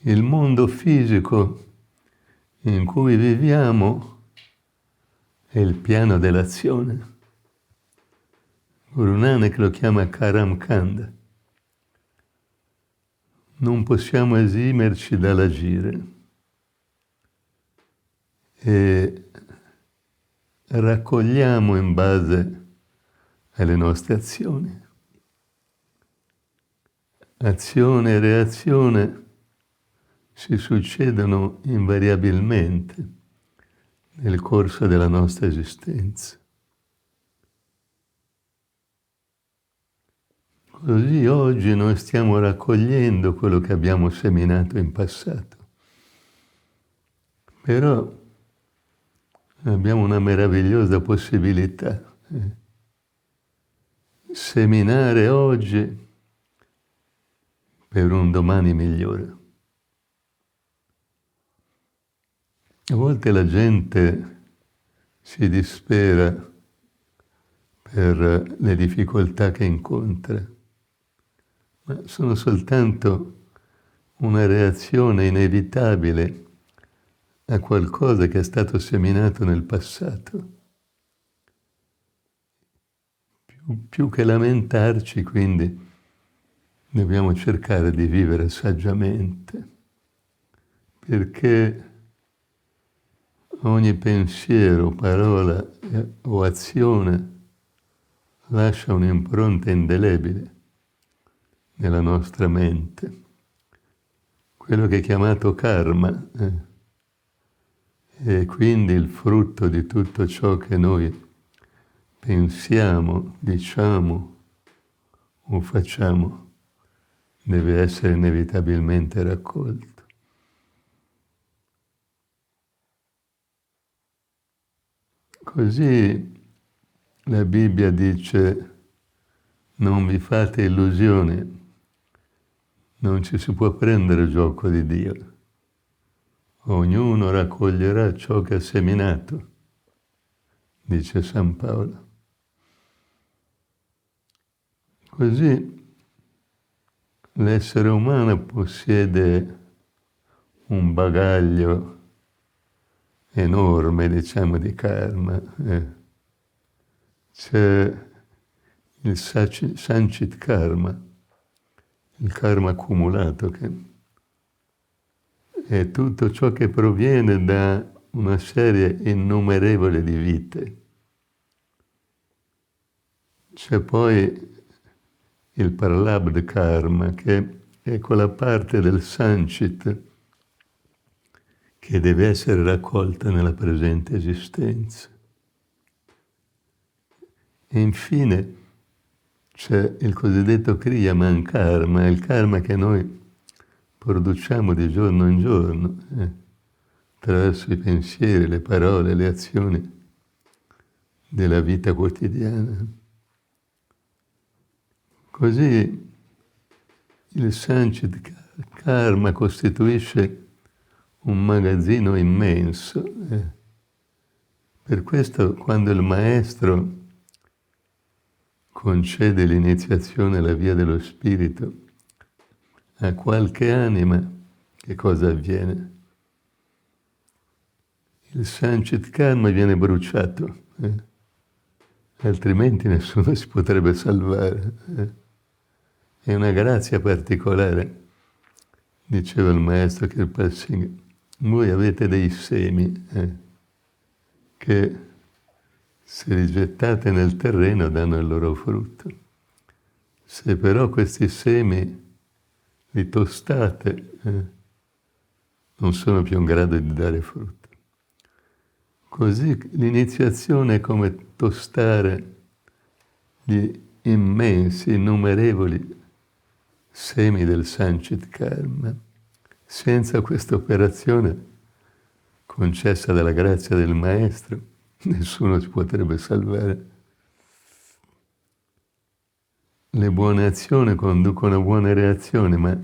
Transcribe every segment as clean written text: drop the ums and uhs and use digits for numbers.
il mondo fisico in cui viviamo è il piano dell'azione. Guru Nanak lo chiama Karam Kanda. Non possiamo esimerci dall'agire e raccogliamo in base alle nostre azioni. Azione e reazione si succedono invariabilmente nel corso della nostra esistenza. Così oggi noi stiamo raccogliendo quello che abbiamo seminato in passato. Però abbiamo una meravigliosa possibilità. Seminare oggi per un domani migliore. A volte la gente si dispera per le difficoltà che incontra, ma sono soltanto una reazione inevitabile a qualcosa che è stato seminato nel passato. Più che lamentarci, quindi, dobbiamo cercare di vivere saggiamente, perché ogni pensiero, parola o azione lascia un'impronta indelebile nella nostra mente. Quello che è chiamato karma è quindi il frutto di tutto ciò che noi pensiamo, diciamo o facciamo, deve essere inevitabilmente raccolto. Così la Bibbia dice: non vi fate illusioni, non ci si può prendere gioco di Dio. Ognuno raccoglierà ciò che ha seminato, dice San Paolo. Così l'essere umano possiede un bagaglio enorme, diciamo, di karma. C'è il Sanchit Karma, il karma accumulato, che è tutto ciò che proviene da una serie innumerevole di vite. C'è poi il Pralabdha Karma, che è quella parte del Sanchit che deve essere raccolta nella presente esistenza. E infine c'è il cosiddetto Kriyaman Karma, il karma che noi produciamo di giorno in giorno, attraverso i pensieri, le parole, le azioni della vita quotidiana. Così il Sanchit Karma costituisce un magazzino immenso. Per questo, quando il maestro concede l'iniziazione alla via dello spirito a qualche anima, che cosa avviene? Il Sanchit Karma viene bruciato, altrimenti nessuno si potrebbe salvare. È una grazia particolare, diceva il maestro Kirpal Singh. Voi avete dei semi che, se li gettate nel terreno, danno il loro frutto. Se però questi semi li tostate, non sono più in grado di dare frutto. Così l'iniziazione è come tostare gli immensi, innumerevoli semi del Sanchit Karma. Senza questa operazione concessa dalla grazia del Maestro, nessuno si potrebbe salvare. Le buone azioni conducono a buone reazioni, ma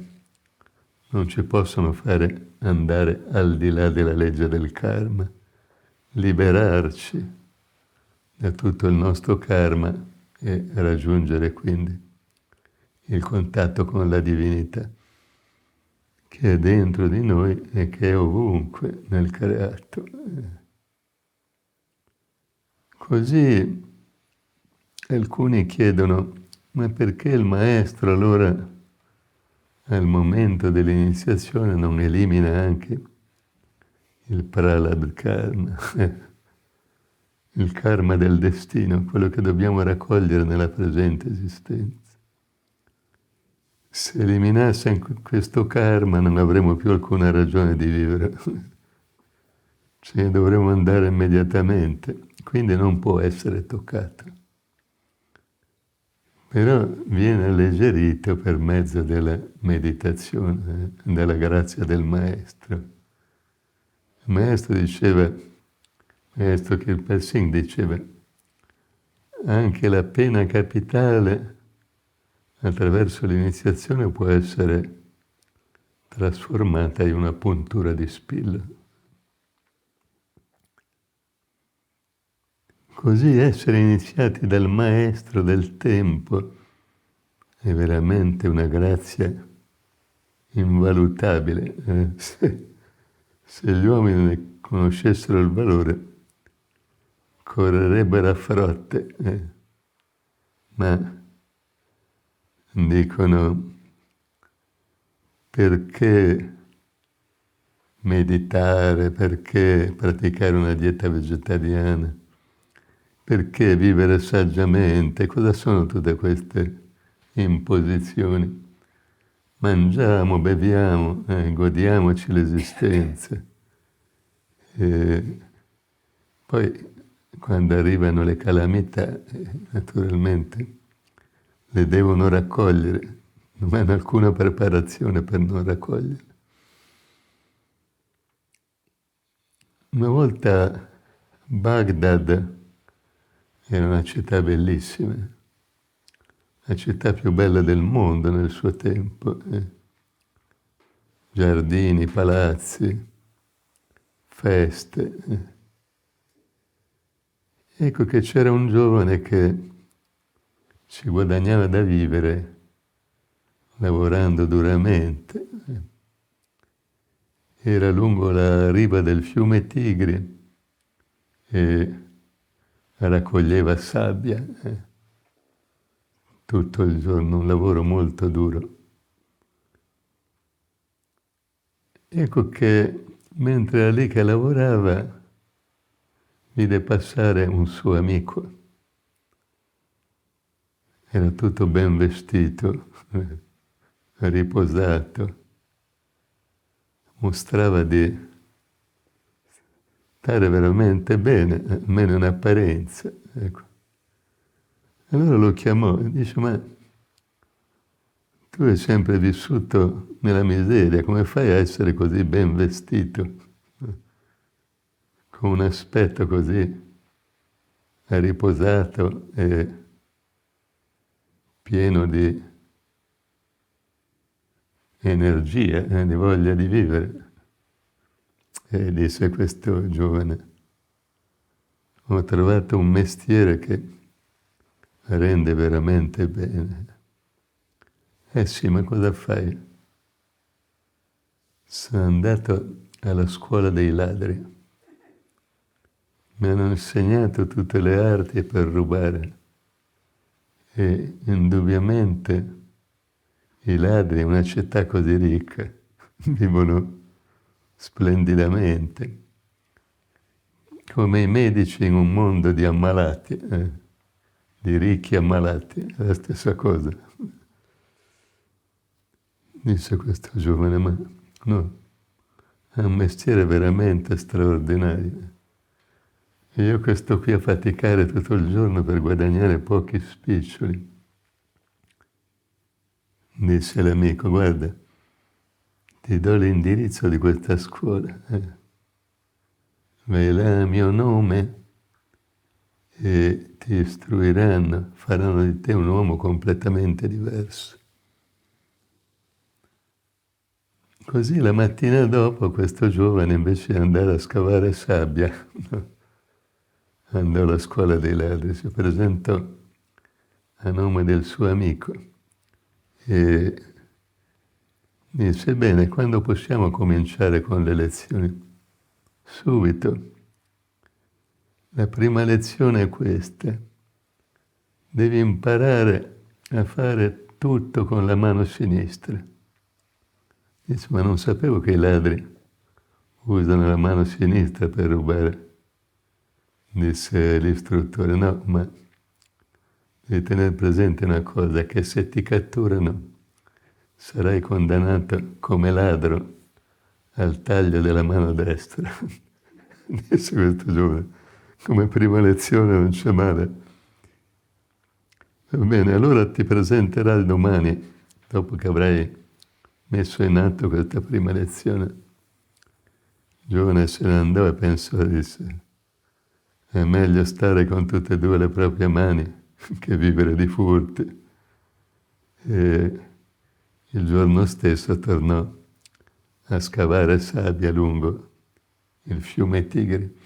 non ci possono fare andare al di là della legge del karma, liberarci da tutto il nostro karma e raggiungere quindi il contatto con la divinità, che è dentro di noi e che è ovunque nel creato. Così alcuni chiedono, ma perché il maestro allora al momento dell'iniziazione non elimina anche il pralabdha karma, il karma del destino, quello che dobbiamo raccogliere nella presente esistenza? Se eliminasse questo karma non avremo più alcuna ragione di vivere, ce ne dovremo andare immediatamente, quindi non può essere toccato. Però viene alleggerito per mezzo della meditazione, della grazia del Maestro. Il Maestro diceva, Maestro Kirpa Singh diceva, anche la pena capitale attraverso l'iniziazione può essere trasformata in una puntura di spillo. Così essere iniziati dal Maestro del tempo è veramente una grazia invalutabile. Se gli uomini ne conoscessero il valore, correrebbero a frotte. Ma dicono, perché meditare, perché praticare una dieta vegetariana? Perché vivere saggiamente? Cosa sono tutte queste imposizioni? Mangiamo, beviamo, godiamoci l'esistenza. E poi, quando arrivano le calamità, naturalmente le devono raccogliere, non hanno alcuna preparazione per non raccoglierle. Una volta Baghdad era una città bellissima, la città più bella del mondo nel suo tempo. Giardini, palazzi, feste. Ecco che c'era un giovane che ci guadagnava da vivere lavorando duramente. Era lungo la riva del fiume Tigri e raccoglieva sabbia, tutto il giorno, un lavoro molto duro. Ecco che mentre era lì che lavorava, vide passare un suo amico. Era tutto ben vestito, riposato, mostrava di stare veramente bene, almeno in apparenza. Ecco. Allora lo chiamò e dice, ma tu hai sempre vissuto nella miseria, come fai a essere così ben vestito, con un aspetto così riposato e pieno di energia, di voglia di vivere? E disse questo giovane, ho trovato un mestiere che rende veramente bene. Sì, ma cosa fai? Sono andato alla scuola dei ladri. Mi hanno insegnato tutte le arti per rubare. E indubbiamente i ladri in una città così ricca vivono splendidamente, come i medici in un mondo di ammalati, di ricchi ammalati, è la stessa cosa. Disse questo giovane, ma no, è un mestiere veramente straordinario. E io che sto qui a faticare tutto il giorno per guadagnare pochi spiccioli. Disse l'amico, guarda, ti do l'indirizzo di questa scuola. Vai là a mio nome e ti istruiranno, faranno di te un uomo completamente diverso. Così la mattina dopo questo giovane invece di andare a scavare sabbia, andò alla scuola dei ladri, si presentò a nome del suo amico e Dice, bene, quando possiamo cominciare con le lezioni? Subito. La prima lezione è questa. Devi imparare a fare tutto con la mano sinistra. Dice, ma non sapevo che i ladri usano la mano sinistra per rubare. Disse l'istruttore, no, ma devi tenere presente una cosa, che se ti catturano sarai condannato come ladro al taglio della mano destra. Disse questo giovane, come prima lezione non c'è male. Va bene, allora ti presenterai domani, dopo che avrai messo in atto questa prima lezione. Il giovane se ne andò e pensò, disse, è meglio stare con tutte e due le proprie mani che vivere di furti. E il giorno stesso tornò a scavare sabbia lungo il fiume Tigri.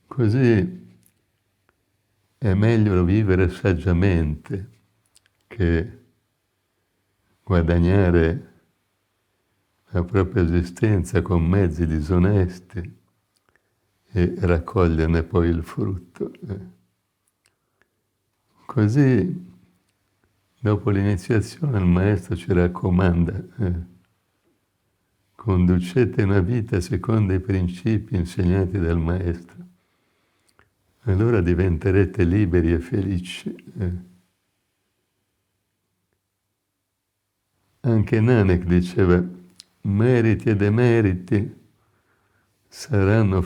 Così è meglio vivere saggiamente che guadagnare la propria esistenza con mezzi disonesti e raccoglierne poi il frutto. Così, dopo l'iniziazione, il maestro ci raccomanda, conducete una vita secondo i principi insegnati dal maestro. Allora diventerete liberi e felici. Anche Nanak diceva, meriti e demeriti saranno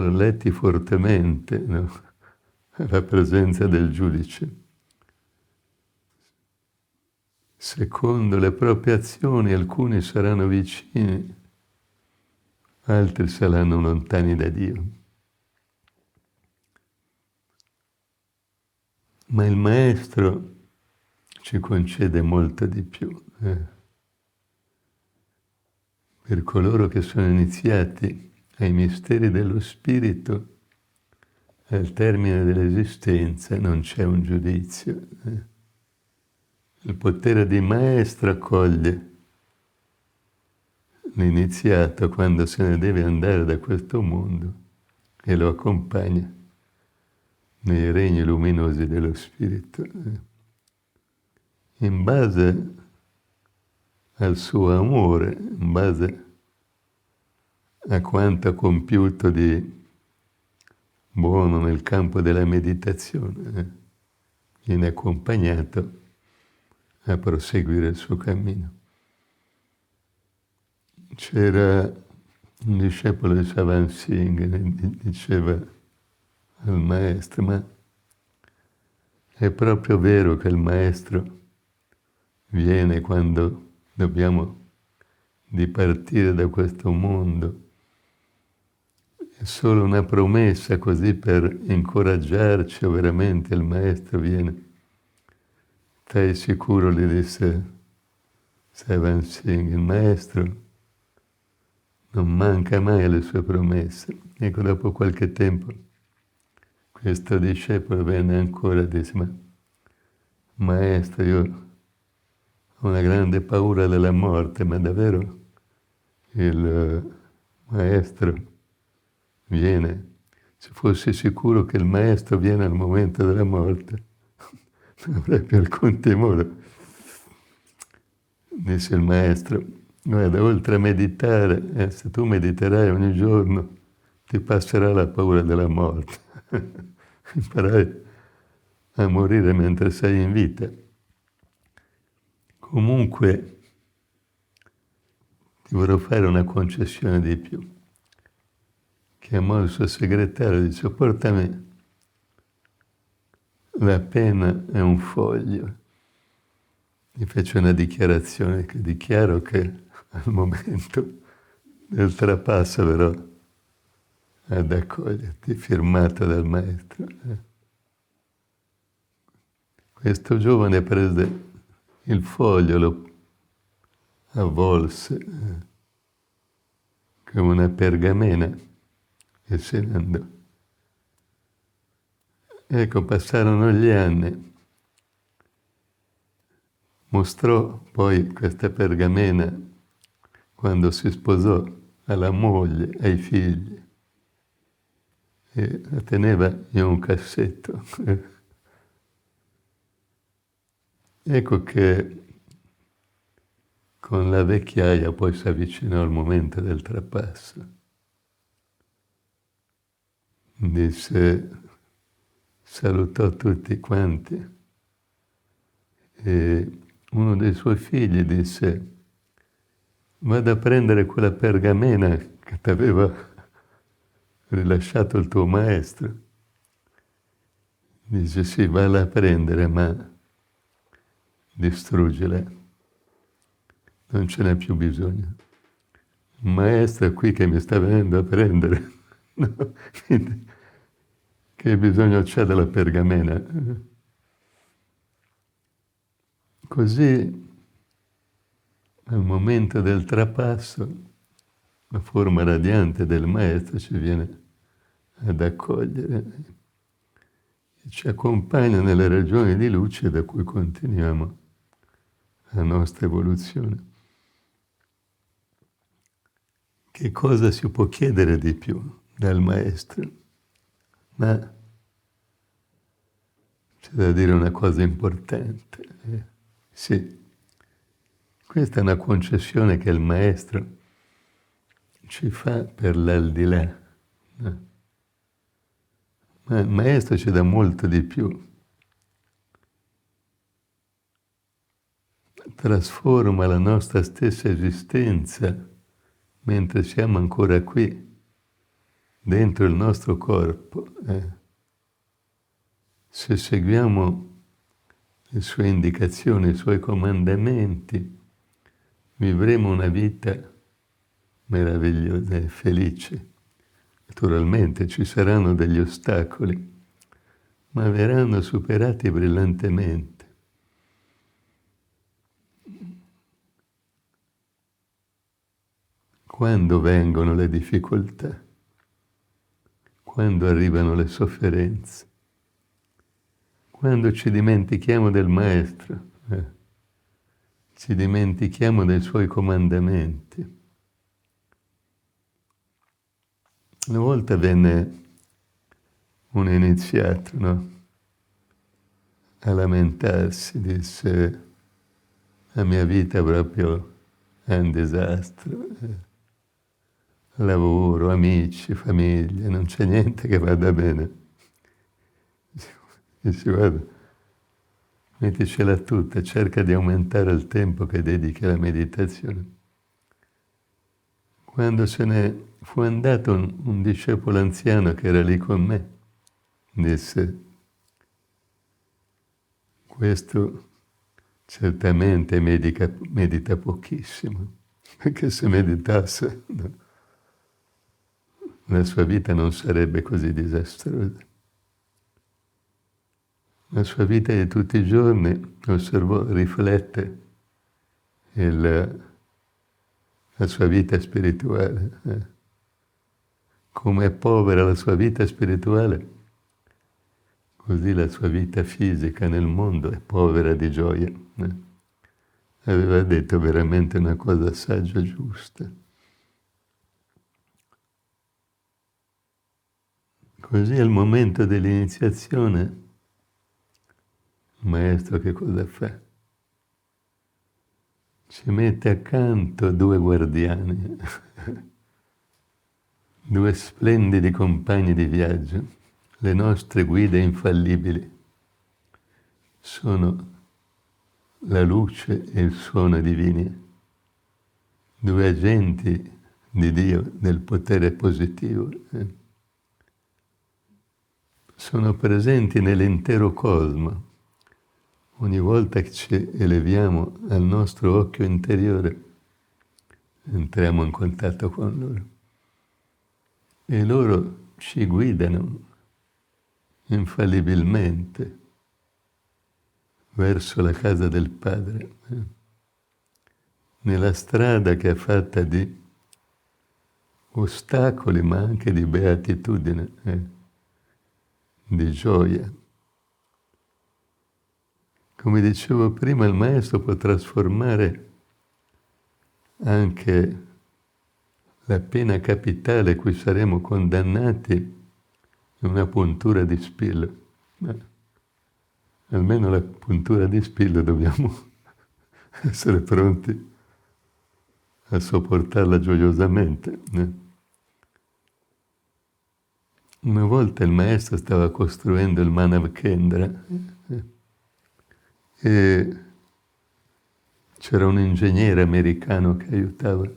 letti fortemente, no? alla presenza del giudice. Secondo le proprie azioni alcuni saranno vicini, altri saranno lontani da Dio. Ma il Maestro ci concede molto di più. Per coloro che sono iniziati ai misteri dello Spirito, al termine dell'esistenza non c'è un giudizio. Il potere di Maestro accoglie l'iniziato quando se ne deve andare da questo mondo e lo accompagna nei regni luminosi dello Spirito. In base al suo amore, in base a quanto ha compiuto di buono nel campo della meditazione, viene accompagnato a proseguire il suo cammino. C'era un discepolo di Savan Singh, diceva al maestro, ma è proprio vero che il maestro viene quando dobbiamo dipartire da questo mondo? È solo una promessa così per incoraggiarci o veramente il maestro viene? Stai sicuro, gli disse Savan Singh, il maestro non manca mai alle sue promesse. Ecco, dopo qualche tempo questo discepolo venne ancora e disse, ma maestro, io ho una grande paura della morte, ma davvero il maestro viene? Se fossi sicuro che il maestro viene al momento della morte, non avrei più alcun timore. Disse il maestro, guarda, oltre a meditare, se tu mediterai ogni giorno, ti passerà la paura della morte. Imparerai a morire mentre sei in vita. Comunque, ti vorrò fare una concessione di più. Chiamò il suo segretario e disse, portami la penna e un foglio. Gli fece una dichiarazione che dichiaro che al momento del trapasso verrò ad accoglierti, firmato dal maestro. Questo giovane prese il foglio, lo avvolse come una pergamena e se ne andò. Ecco, passarono gli anni. mostrò poi questa pergamena quando si sposò alla moglie, ai figli, e la teneva in un cassetto. Ecco che con la vecchiaia poi si avvicinò il momento del trapasso. Disse, salutò tutti quanti e uno dei suoi figli disse: vado a prendere quella pergamena che ti aveva rilasciato il tuo maestro. Dice sì, valla a prendere, ma distruggila, non ce n'è più bisogno. Il maestro è qui che mi sta venendo a prendere. No? Che bisogno c'è della pergamena? Così, al momento del trapasso, la forma radiante del maestro ci viene ad accogliere e ci accompagna nelle regioni di luce da cui continuiamo la nostra evoluzione. Che cosa si può chiedere di più dal maestro? Ma c'è da dire una cosa importante. Sì, questa è una concessione che il maestro ci fa per l'aldilà. No? Ma il maestro ci dà molto di più. Trasforma la nostra stessa esistenza mentre siamo ancora qui, dentro il nostro corpo. Se seguiamo le sue indicazioni, i suoi comandamenti, vivremo una vita meravigliosa e felice. Naturalmente ci saranno degli ostacoli, ma verranno superati brillantemente. Quando vengono le difficoltà, quando arrivano le sofferenze, quando ci dimentichiamo del Maestro, ci dimentichiamo dei Suoi comandamenti. Una volta venne un iniziato, no? A lamentarsi, disse: la mia vita proprio è un disastro. Lavoro, amici, famiglia, non c'è niente che vada bene. Dice: guarda, metticela tutta, cerca di aumentare il tempo che dedichi alla meditazione. Quando se ne fu andato un discepolo anziano che era lì con me, disse: questo certamente medita pochissimo, perché se meditasse, no, la sua vita non sarebbe così disastrosa. La sua vita di tutti i giorni, osservò, riflette la sua vita spirituale. Come è povera la sua vita spirituale, così la sua vita fisica nel mondo è povera di gioia. Aveva detto veramente una cosa saggia e giusta. Così al momento dell'iniziazione, il maestro che cosa fa? Ci mette accanto due guardiani, due splendidi compagni di viaggio, le nostre guide infallibili. Sono la luce e il suono divini, due agenti di Dio del potere positivo. Sono presenti nell'intero cosmo. Ogni volta che ci eleviamo al nostro occhio interiore, entriamo in contatto con loro. E loro ci guidano infallibilmente verso la casa del Padre, nella strada che è fatta di ostacoli, ma anche di beatitudine, di gioia. come dicevo prima, il maestro può trasformare anche la pena capitale a cui saremo condannati in una puntura di spillo. Ma almeno la puntura di spillo dobbiamo essere pronti a sopportarla gioiosamente. Una volta il maestro stava costruendo il Manav Kendra e c'era un ingegnere americano che aiutava.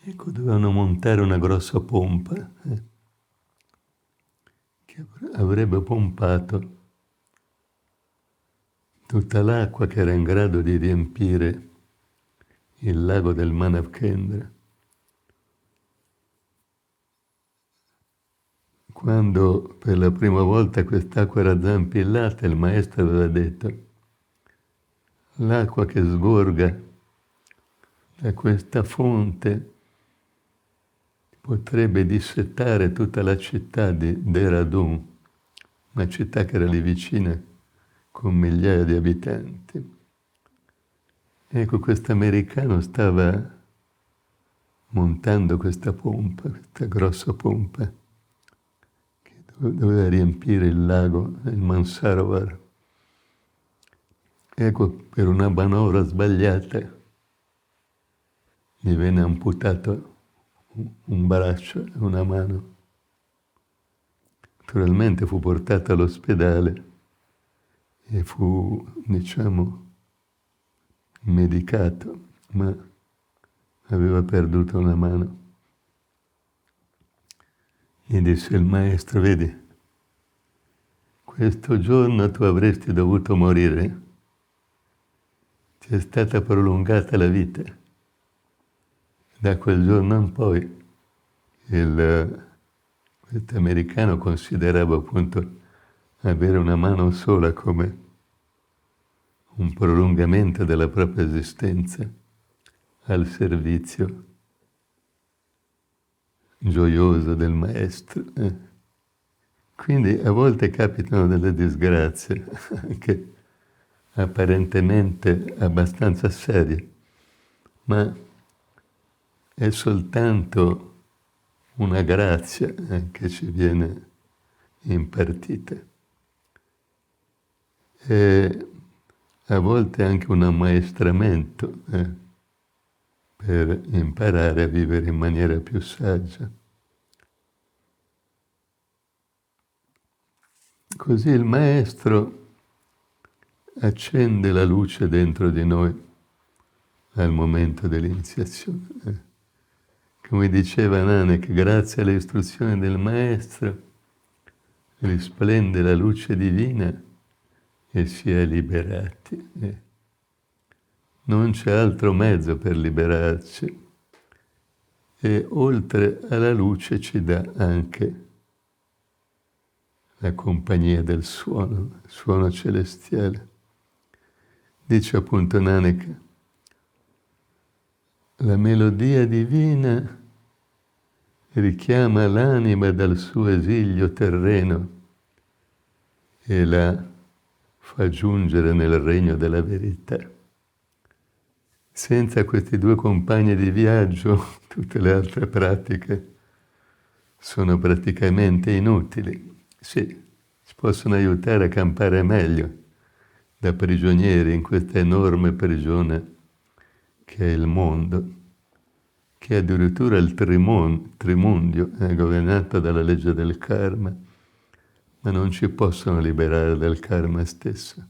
Ecco, dovevano montare una grossa pompa che avrebbe pompato tutta l'acqua che era in grado di riempire il lago del Manav Kendra. Quando per la prima volta quest'acqua era zampillata, il maestro aveva detto: l'acqua che sgorga da questa fonte potrebbe dissettare tutta la città di Dehradun, una città che era lì vicina con migliaia di abitanti. Ecco, questo americano stava montando questa pompa, questa grossa pompa, che doveva riempire il lago, il Mansarovar. Ecco, per una manovra sbagliata gli venne amputato un braccio e una mano. Naturalmente fu portato all'ospedale e fu, diciamo, medicato, ma aveva perduto una mano. Gli disse il maestro: vedi, questo giorno tu avresti dovuto morire, ti è stata prolungata la vita. Da quel giorno in poi questo americano considerava appunto avere una mano sola come un prolungamento della propria esistenza al servizio gioioso del maestro. Quindi a volte capitano delle disgrazie, anche apparentemente abbastanza serie, ma è soltanto una grazia che ci viene impartita. E a volte anche un ammaestramento per imparare a vivere in maniera più saggia. Così il maestro accende la luce dentro di noi al momento dell'iniziazione. Come diceva Nanak, grazie alle istruzioni del maestro risplende la luce divina e si è liberati. Non c'è altro mezzo per liberarci. E oltre alla luce ci dà anche la compagnia del suono, il suono celestiale. Dice appunto Nanak, la melodia divina richiama l'anima dal suo esilio terreno e la fa giungere nel regno della verità. Senza questi due compagni di viaggio, tutte le altre pratiche sono praticamente inutili. Sì, ci possono aiutare a campare meglio da prigionieri in questa enorme prigione che è il mondo, che addirittura il trimundio è governato dalla legge del karma, ma non ci possono liberare dal karma stesso.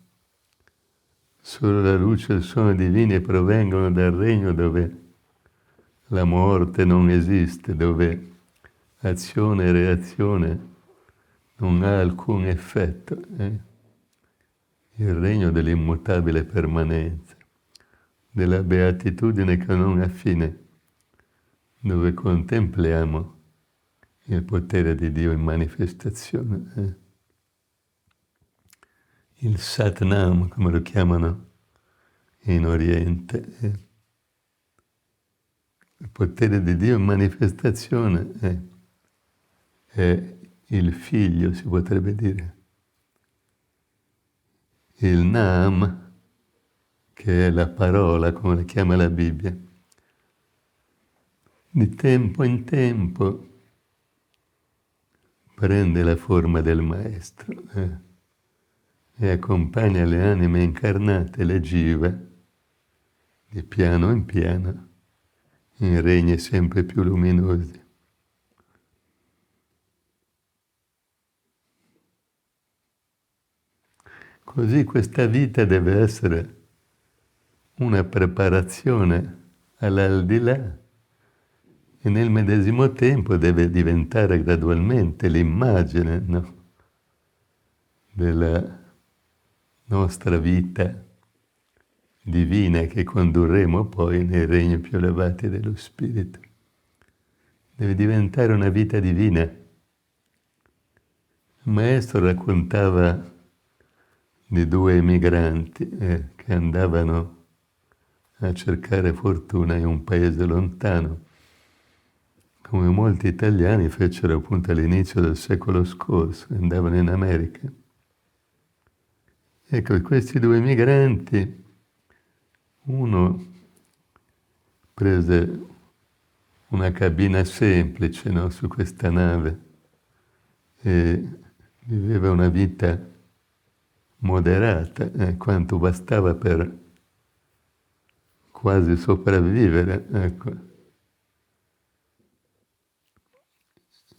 Solo la luce e il suono divini provengono dal regno dove la morte non esiste, dove azione e reazione non ha alcun effetto. Il regno dell'immutabile permanenza, della beatitudine che non ha fine, dove contempliamo il potere di Dio in manifestazione. Il Satnam, come lo chiamano in Oriente. Il potere di Dio in manifestazione è il figlio, si potrebbe dire, il Naam, che è la parola, come la chiama la Bibbia, di tempo in tempo prende la forma del Maestro e accompagna le anime incarnate, le jiva, di piano in piano, in regni sempre più luminosi. Così questa vita deve essere una preparazione all'aldilà e nel medesimo tempo deve diventare gradualmente l'immagine, no, della nostra vita divina che condurremo poi nei regni più elevati dello Spirito. Deve diventare una vita divina. Il maestro raccontava di due emigranti che andavano a cercare fortuna in un paese lontano, come molti italiani fecero appunto all'inizio del secolo scorso, andavano in America. Ecco, questi due migranti, uno prese una cabina semplice, no, su questa nave e viveva una vita moderata, quanto bastava per quasi sopravvivere. Ecco.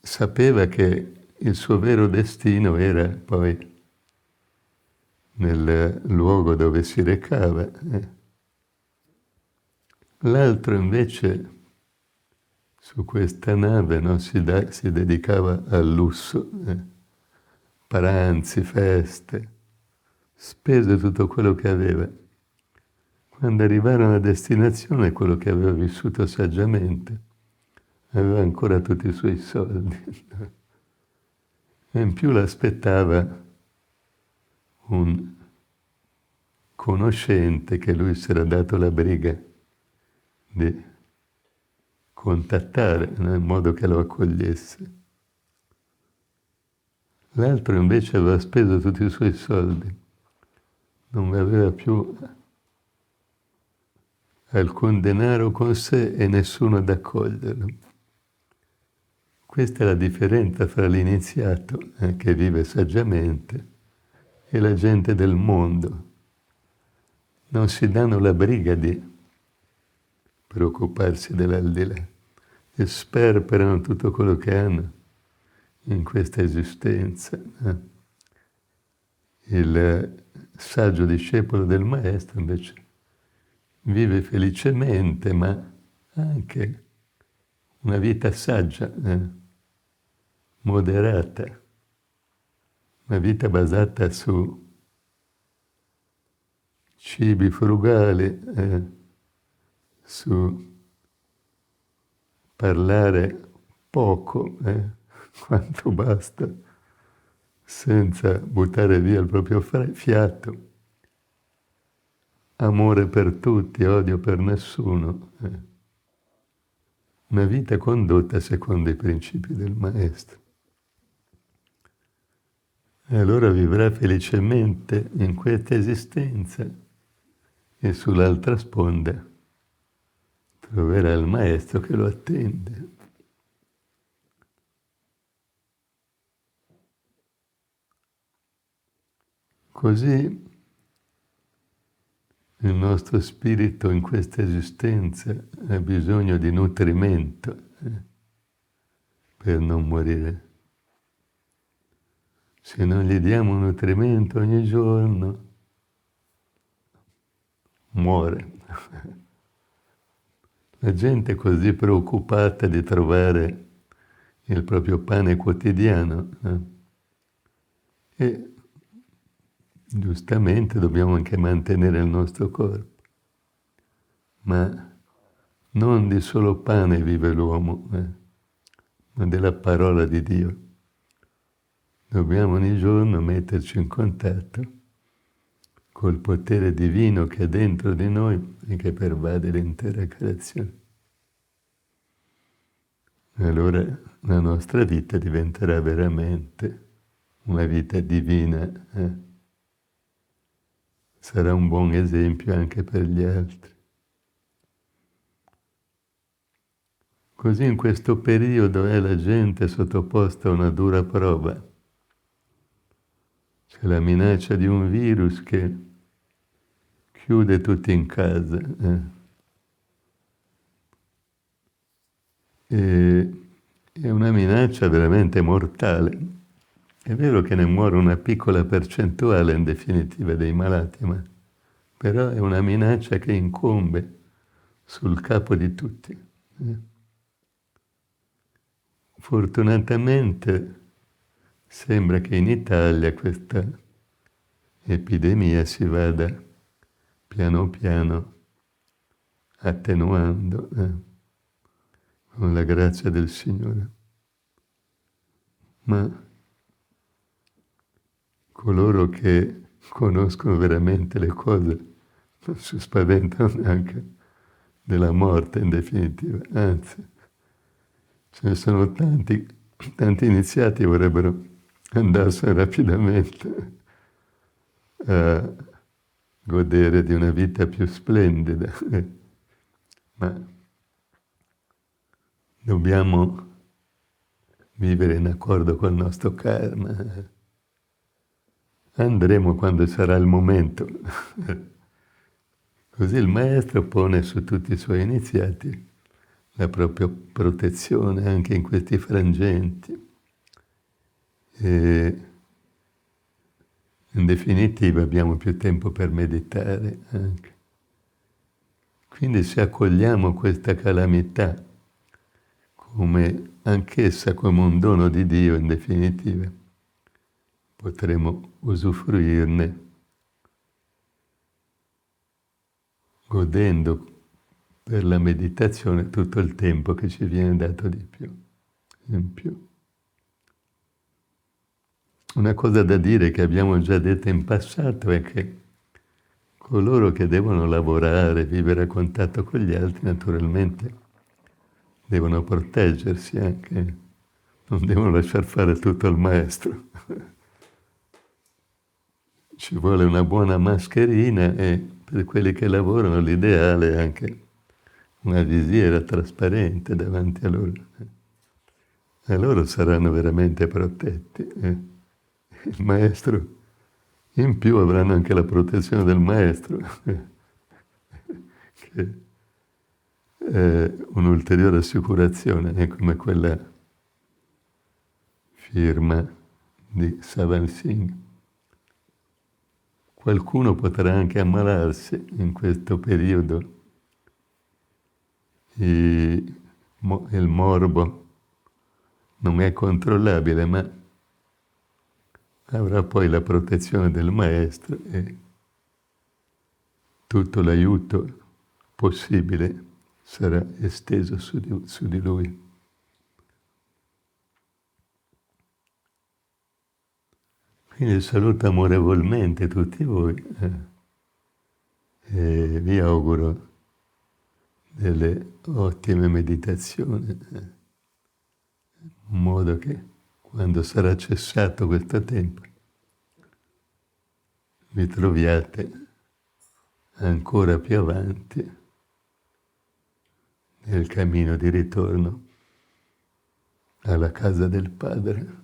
Sapeva che il suo vero destino era poi nel luogo dove si recava. L'altro invece su questa nave non si dedicava al lusso, pranzi, feste, spese tutto quello che aveva. Quando arrivarono a destinazione, quello che aveva vissuto saggiamente aveva ancora tutti i suoi soldi. E in più l'aspettava un conoscente che lui si era dato la briga di contattare, no, in modo che lo accogliesse. L'altro invece aveva speso tutti i suoi soldi, non aveva più alcun denaro con sé e nessuno ad accoglierlo. Questa è la differenza fra l'iniziato, che vive saggiamente, e la gente del mondo. Non si danno la briga di preoccuparsi dell'aldilà e sperperano tutto quello che hanno in questa esistenza. Il saggio discepolo del Maestro invece vive felicemente, ma anche una vita saggia, moderata, una vita basata su cibi frugali, su parlare poco, quanto basta, senza buttare via il proprio fiato, amore per tutti, odio per nessuno. Una vita condotta secondo i principi del Maestro. E allora vivrà felicemente in questa esistenza e sull'altra sponda troverà il Maestro che lo attende. Così il nostro spirito in questa esistenza ha bisogno di nutrimento per non morire. Se non gli diamo nutrimento ogni giorno, muore. La gente è così preoccupata di trovare il proprio pane quotidiano. E giustamente dobbiamo anche mantenere il nostro corpo. Ma non di solo pane vive l'uomo, ma della parola di Dio. Dobbiamo ogni giorno metterci in contatto col potere divino che è dentro di noi e che pervade l'intera creazione. Allora la nostra vita diventerà veramente una vita divina. sarà un buon esempio anche per gli altri. Così in questo periodo è la gente sottoposta a una dura prova. C'è la minaccia di un virus che chiude tutti in casa. È una minaccia veramente mortale. È vero che ne muore una piccola percentuale in definitiva dei malati, ma però è una minaccia che incombe sul capo di tutti. Fortunatamente sembra che in Italia questa epidemia si vada piano piano attenuando con la grazia del Signore. Ma coloro che conoscono veramente le cose non si spaventano neanche della morte in definitiva, anzi, ce ne sono tanti iniziati vorrebbero andarsene rapidamente a godere di una vita più splendida, ma dobbiamo vivere in accordo col nostro karma. Andremo quando sarà il momento. Così il maestro pone su tutti i suoi iniziati la propria protezione anche in questi frangenti. E in definitiva abbiamo più tempo per meditare anche. Quindi se accogliamo questa calamità come anch'essa come un dono di Dio in definitiva, potremo usufruirne godendo per la meditazione tutto il tempo che ci viene dato di più, in più. Una cosa da dire che abbiamo già detto in passato è che coloro che devono lavorare, vivere a contatto con gli altri, naturalmente devono proteggersi anche, non devono lasciar fare tutto al maestro. Ci vuole una buona mascherina e per quelli che lavorano l'ideale è anche una visiera trasparente davanti a loro. E loro saranno veramente protetti. Il maestro, in più avranno anche la protezione del maestro, che è un'ulteriore assicurazione, è come quella firma di Savan Singh. Qualcuno potrà anche ammalarsi in questo periodo. Il morbo non è controllabile, ma avrà poi la protezione del maestro e tutto l'aiuto possibile sarà esteso su di lui. Quindi saluto amorevolmente tutti voi e vi auguro delle ottime meditazioni, in modo che quando sarà cessato questo tempo vi troviate ancora più avanti nel cammino di ritorno alla casa del Padre.